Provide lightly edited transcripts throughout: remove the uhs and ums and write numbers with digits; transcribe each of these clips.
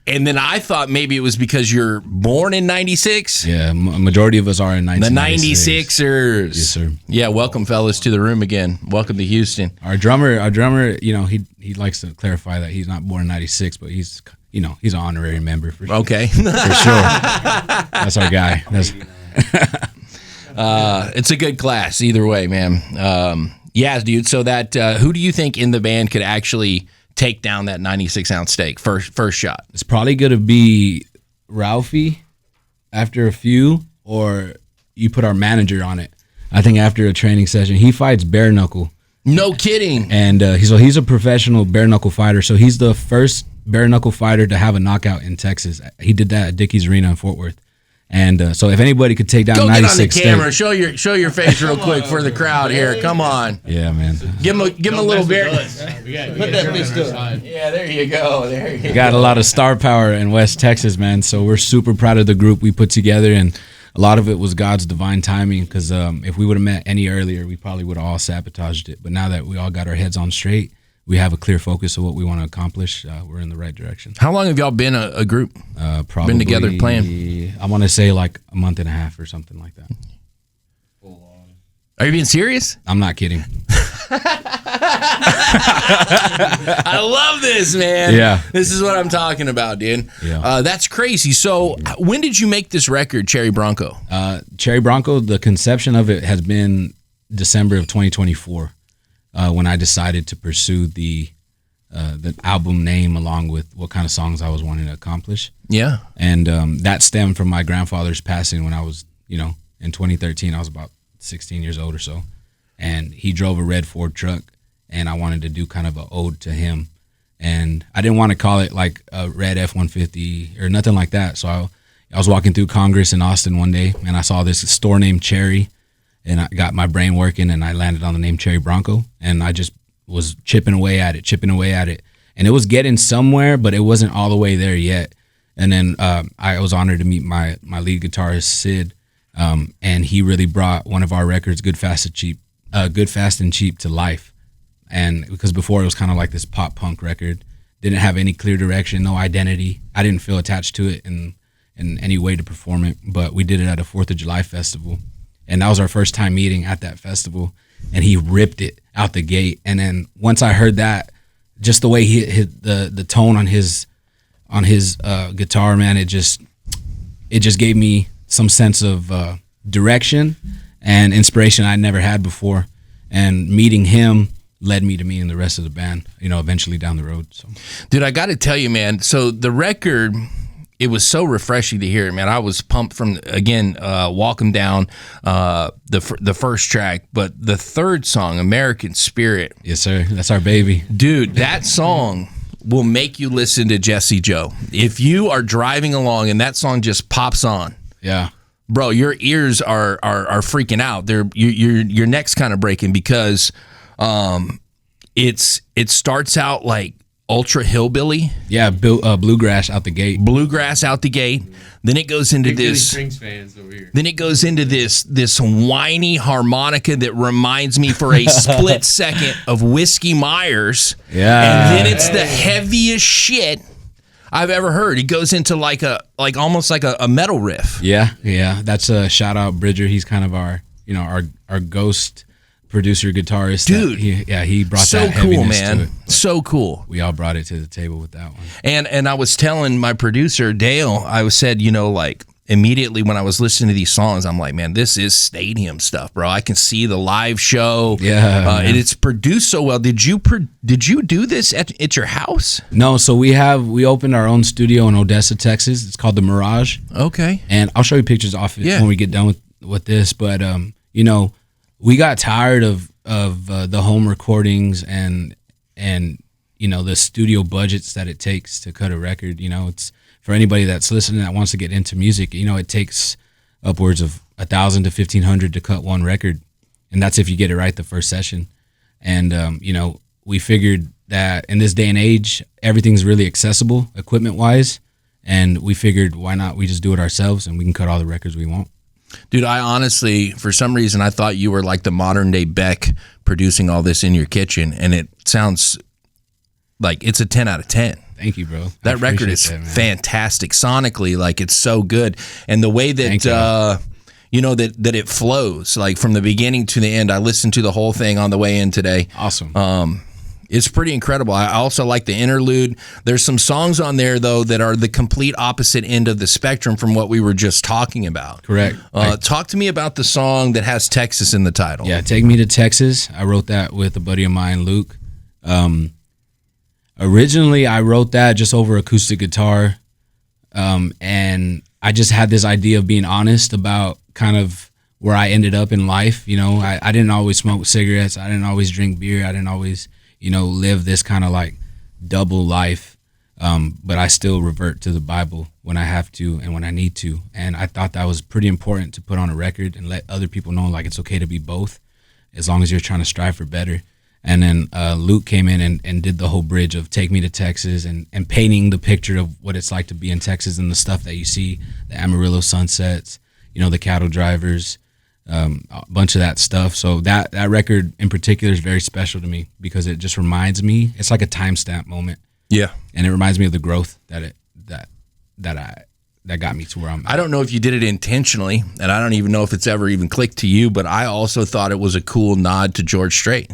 And then I thought maybe it was because you're born in 96. Yeah, majority of us are in 1996. The 96ers. Yes, sir. Yeah, welcome, fellas, to the room again. Welcome to Houston. Our drummer, you know, he likes to clarify that he's not born in 96, but he's an honorary member for sure. Okay. For sure. That's our guy. It's a good class either way, man. Yeah, dude. So that who do you think in the band could actually take down that 96-ounce steak first shot? It's probably going to be Ralphie after a few, or you put our manager on it. I think after a training session, he fights bare knuckle. No kidding. And he's a professional bare knuckle fighter. So he's the first bare knuckle fighter to have a knockout in Texas. He did that at Dickies Arena in Fort Worth. And so if anybody could take down 96 Go get on the camera. Show your face real quick for the crowd here. Come on. Yeah, man. Give him a little beer. Put that pistol. Yeah, there you go. We got a lot of star power in West Texas, man. So we're super proud of the group we put together, and a lot of it was God's divine timing. Because if we would have met any earlier, we probably would have all sabotaged it. But now that we all got our heads on straight, we have a clear focus of what we want to accomplish. We're in the right direction. How long have y'all been a group? Probably been together playing? I want to say like a month and a half or something like that. Are you being serious? I'm not kidding. I love this, man. Yeah. This is what I'm talking about, dude. Yeah. That's crazy. So when did you make this record, Cherry Bronco? Cherry Bronco, the conception of it has been December of 2024. When I decided to pursue the album name along with what kind of songs I was wanting to accomplish. Yeah. And that stemmed from my grandfather's passing when I was, in 2013. I was about 16 years old or so. And he drove a red Ford truck, and I wanted to do kind of an ode to him. And I didn't want to call it like a red F-150 or nothing like that. So I was walking through Congress in Austin one day, and I saw this store named Cherry. And I got my brain working, and I landed on the name Cherry Bronco, and I just was chipping away at it, and it was getting somewhere, but it wasn't all the way there yet. And then I was honored to meet my lead guitarist Sid, and he really brought one of our records, Good Fast and Cheap, to life. And because before it was kind of like this pop punk record, didn't have any clear direction, no identity. I didn't feel attached to it in any way to perform it, but we did it at a 4th of July festival. And that was our first time meeting at that festival, and he ripped it out the gate. And then once I heard that, just the way he hit the tone on his guitar, man, it just gave me some sense of direction and inspiration I never had before. And meeting him led me to meeting the rest of the band, eventually down the road. So, dude, I got to tell you, man. So the record, it was so refreshing to hear it, man. I was pumped from, again, Walk 'Em Down, the first track, but the third song, American Spirit. Yes, sir. That's our baby. Dude, that song will make you listen to Jesse Joe. If you are driving along and that song just pops on, yeah, bro, your ears are freaking out. Your neck's kind of breaking because it starts out like ultra hillbilly. Yeah, bluegrass out the gate. Then it goes into this. Strings fans over here. Then it goes into this whiny harmonica that reminds me for a split second of Whiskey Myers. Yeah. And then it's the heaviest shit I've ever heard. It goes into almost like a metal riff. Yeah. That's a shout out Bridger. He's kind of our ghost producer, guitarist. Dude. He brought so that heaviness cool, man. to it. So cool. We all brought it to the table with that one. And I was telling my producer, Dale, I said, immediately when I was listening to these songs, I'm like, man, this is stadium stuff, bro. I can see the live show. Yeah. And it's produced so well. Did you do this at your house? No, so we opened our own studio in Odessa, Texas. It's called The Mirage. Okay. And I'll show you pictures off it when we get done with this. But, we got tired of the home recordings and the studio budgets that it takes to cut a record. It's for anybody that's listening that wants to get into music. It takes upwards of $1,000 to $1,500 to cut one record, and that's if you get it right the first session. And we figured that in this day and age, everything's really accessible equipment wise, and we figured why not we just do it ourselves and we can cut all the records we want. Dude, I honestly, for some reason, I thought you were like the modern day Beck producing all this in your kitchen, and it sounds like it's a 10 out of 10. Thank you, bro. That record is fantastic sonically. Like, it's so good, and the way that you know that it flows, like from the beginning to the end. I listened to the whole thing on the way in today. Awesome. It's pretty incredible. I also like the interlude. There's some songs on there, though, that are the complete opposite end of the spectrum from what we were just talking about. Correct. Talk to me about the song that has Texas in the title. Yeah, Take Me to Texas. I wrote that with a buddy of mine, Luke. Originally, I wrote that just over acoustic guitar, and I just had this idea of being honest about kind of where I ended up in life. You know, I didn't always smoke cigarettes. I didn't always drink beer. I didn't always, you know, live this kind of like double life. But I still revert to the Bible when I have to and when I need to. And I thought that was pretty important to put on a record and let other people know, like, it's okay to be both as long as you're trying to strive for better. And then Luke came in and did the whole bridge of Take Me to Texas and painting the picture of what it's like to be in Texas and the stuff that you see, the Amarillo sunsets, you know, the cattle drivers, a bunch of that stuff. So that record in particular is very special to me because it just reminds me, it's like a timestamp moment. Yeah. And it reminds me of the growth that got me to where I'm at. I don't know if you did it intentionally, and I don't even know if it's ever even clicked to you, but I also thought it was a cool nod to George Strait.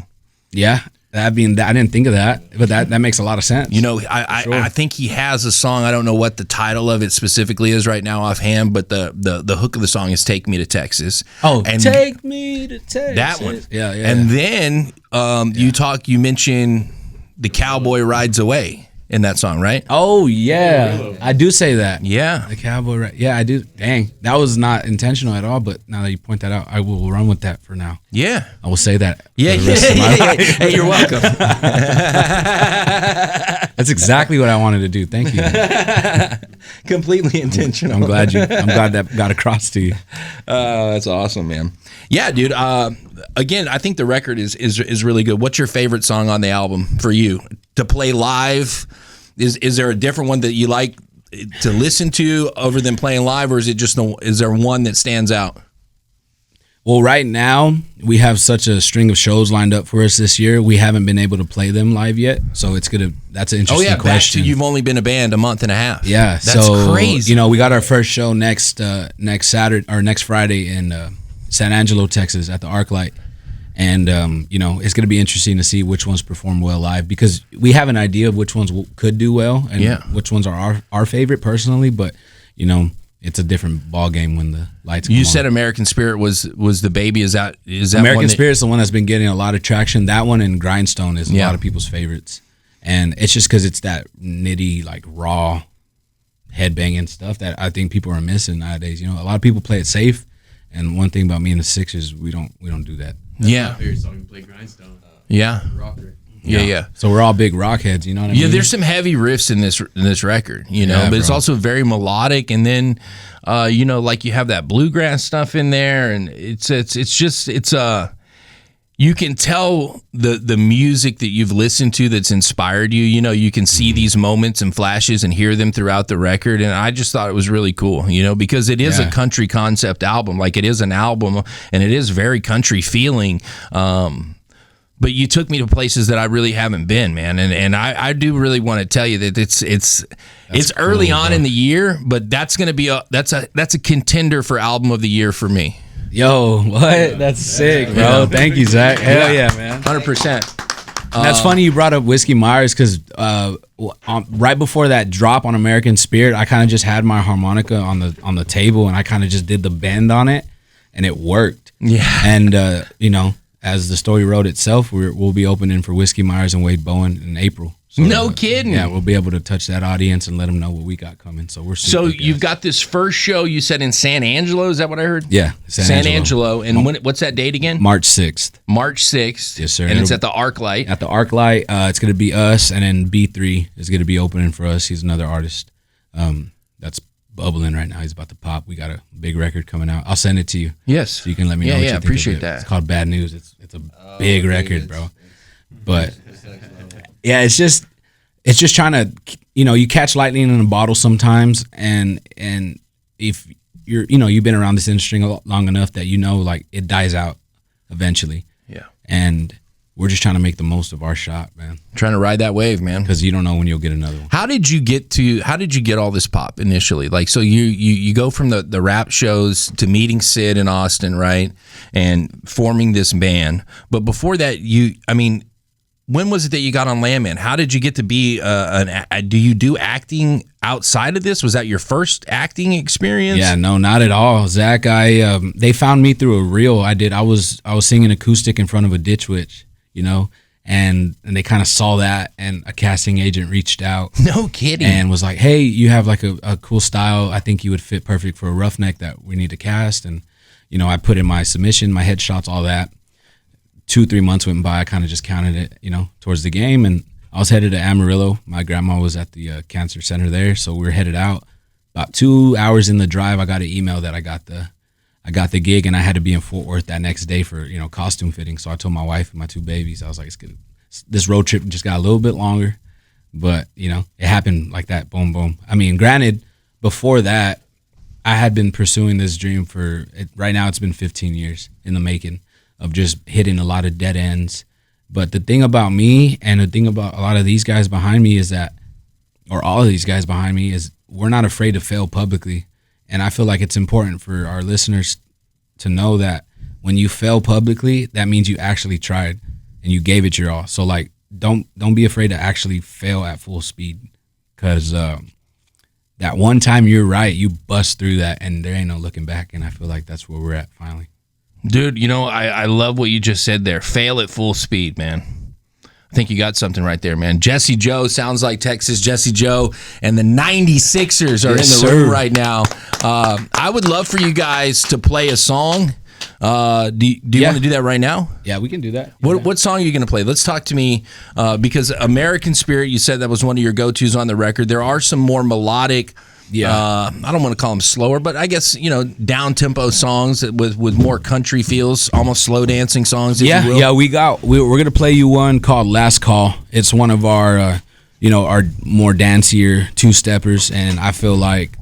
Yeah. I mean, I didn't think of that, but that makes a lot of sense. You know, I think he has a song. I don't know what the title of it specifically is right now offhand, but the hook of the song is "Take Me to Texas." Oh, and Take Me to Texas. That one. Yeah. And then you mentioned "The Cowboy Rides Away" in that song, right? Oh yeah, I do say that. Yeah, the cowboy. Yeah, I do. Dang, that was not intentional at all. But now that you point that out, I will run with that for now. Yeah, I will say that. Yeah. Hey, you're welcome. That's exactly what I wanted to do. Thank you. Completely intentional. I'm glad that got across to you. That's awesome, man. Yeah, dude. Again, I think the record is really good. What's your favorite song on the album for you to play live? Is there a different one that you like to listen to other than playing live, or is it just is there one that stands out? Well, right now we have such a string of shows lined up for us this year. We haven't been able to play them live yet, so that's an interesting question. You've only been a band a month and a half. Yeah, that's crazy. You know, we got our first show next Saturday or next Friday in San Angelo, Texas, at the ArcLight. And, you know, it's going to be interesting to see which ones perform well live because we have an idea of which ones could do well and which ones are our favorite personally. But, you know, it's a different ball game when the lights come on. You said American Spirit was the baby. Is that American Spirit's the one that's been getting a lot of traction. That one and Grindstone is a lot of people's favorites. And it's just because it's that nitty, like, raw headbanging stuff that I think people are missing nowadays. You know, a lot of people play it safe. And one thing about me and the Sixers, we don't do that. That's my favorite song to play, Grindstone. Rocker. Yeah. So we're all big rock heads, you know what I mean? Yeah, there's some heavy riffs in this record, you know, but it's also very melodic. And then, you know, like you have that bluegrass stuff in there, and it's you can tell the music that you've listened to that's inspired you. You know, you can see these moments and flashes and hear them throughout the record. And I just thought it was really cool, you know, because it is a country concept album. Like, it is an album and it is very country feeling. But you took me to places that I really haven't been, man. And I do really want to tell you that it's early on in the year, but that's going to be that's a contender for album of the year for me. Yo, what? That's sick, bro. Yeah. Thank you, Zach. Hell yeah, man. 100%. That's funny you brought up Whiskey Myers because right before that drop on American Spirit, I kind of just had my harmonica on the table and I kind of just did the bend on it, and it worked. Yeah. And you know, as the story wrote itself, we'll be opening for Whiskey Myers and Wade Bowen in April. So, no kidding. Yeah, we'll be able to touch that audience and let them know what we got coming. So we're super So you've got this first show you said in San Angelo. Is that what I heard? Yeah, San Angelo. And what's that date again? March 6th. March 6th. Yes, sir. And it's at the ArcLight. At the ArcLight. It's going to be us, and then B3 is going to be opening for us. He's another artist that's bubbling right now. He's about to pop. We got a big record coming out. I'll send it to you. Yes. So you can let me know what you think appreciate of it. that. It's called Bad News. It's a big record, bro. But yeah, it's just trying to, you know, you catch lightning in a bottle sometimes, and if you've been around this industry long enough that you know, like, it dies out eventually. Yeah. And we're just trying to make the most of our shot, man. Trying to ride that wave, man. Because you don't know when you'll get another one. How did you get all this pop initially? Like, so you go from the rap shows to meeting Sid in Austin, right? And forming this band. But before that, when was it that you got on Landman? How did you get to be do you do acting outside of this? Was that your first acting experience? Yeah, no, not at all. Zach, they found me through a reel I did. I was singing acoustic in front of a Ditch Witch, and they kind of saw that, and a casting agent reached out. No kidding. And was like, hey, you have like a cool style. I think you would fit perfect for a Roughneck that we need to cast. And, I put in my submission, my headshots, all that. 2-3 months went by. I kind of just counted it, towards the game. And I was headed to Amarillo. My grandma was at the cancer center there. So we were headed out. About 2 hours in the drive, I got an email that I got the gig, and I had to be in Fort Worth that next day for, costume fitting. So I told my wife and my 2 babies, I was like, this road trip just got a little bit longer, but it happened like that. Boom, boom. I mean, granted, before that, I had been pursuing this dream right now it's been 15 years in the making of just hitting a lot of dead ends. But the thing about me and the thing about a lot of these guys behind me is that, or all of these guys behind me, is we're not afraid to fail publicly. And I feel like it's important for our listeners to know that when you fail publicly, that means you actually tried and you gave it your all. So like, don't be afraid to actually fail at full speed, because that one time you're right, you bust through that and there ain't no looking back. And I feel like that's where we're at finally. Dude, I love what you just said there. Fail at full speed, man. I think you got something right there, man. Jesse Joe sounds like Texas Jesse Joe, and the 96ers are in the room right now. I would love for you guys to play a song. Do you want to do that right now? Yeah, we can do that. What song are you going to play? Let's talk to me, because American Spirit, you said that was one of your go-tos on the record. There are some more melodic, I don't want to call them slower, but I guess, down-tempo songs with more country feels, almost slow dancing songs, if you will. Yeah, we're going to play you one called Last Call. It's one of our, our more dancier two-steppers, and I feel like,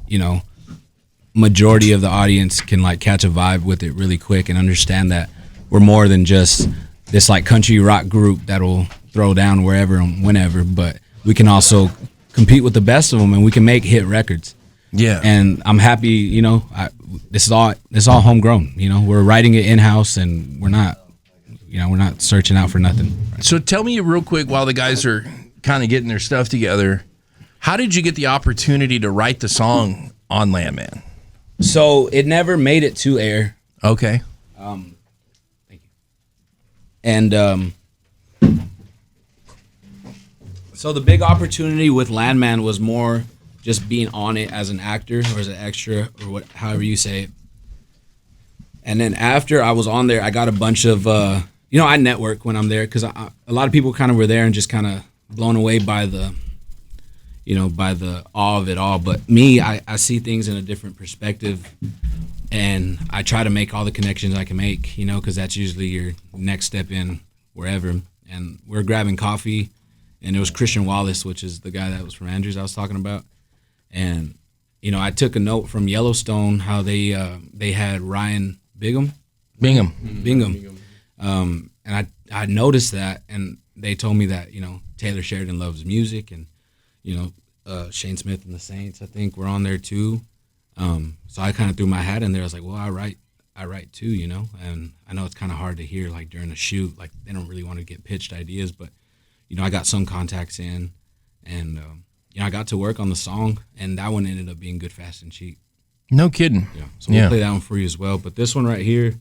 majority of the audience can like catch a vibe with it really quick and understand that we're more than just this like country rock group that'll throw down wherever and whenever, but we can also compete with the best of them, and we can make hit records. Yeah. And I'm happy, this is all homegrown. We're writing it in house, and we're not searching out for nothing. So tell me real quick, while the guys are kind of getting their stuff together, how did you get the opportunity to write the song on Landman? So it never made it to air. Okay. Thank you. And so the big opportunity with Landman was more just being on it as an actor or as an extra or however you say it. And then after I was on there, I got a bunch of, I network when I'm there, because a lot of people kind of were there and just kind of blown away by the awe of it all. But me, I see things in a different perspective, and I try to make all the connections I can make, because that's usually your next step in wherever. And we're grabbing coffee, and it was Christian Wallace, which is the guy that was from Andrews I was talking about. And, I took a note from Yellowstone, how they had Ryan Bingham. And I noticed that, and they told me that, Taylor Sheridan loves music, and, Shane Smith and the Saints, I think, were on there too. So I kind of threw my hat in there. I was like, well, I write too, and I know it's kind of hard to hear, like, during a shoot, like, they don't really want to get pitched ideas, but, I got some contacts in, and, I got to work on the song, and that one ended up being Good, Fast, and Cheap. No kidding. Yeah. So we'll play that one for you as well. But this one right here,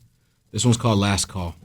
this one's called Last Call.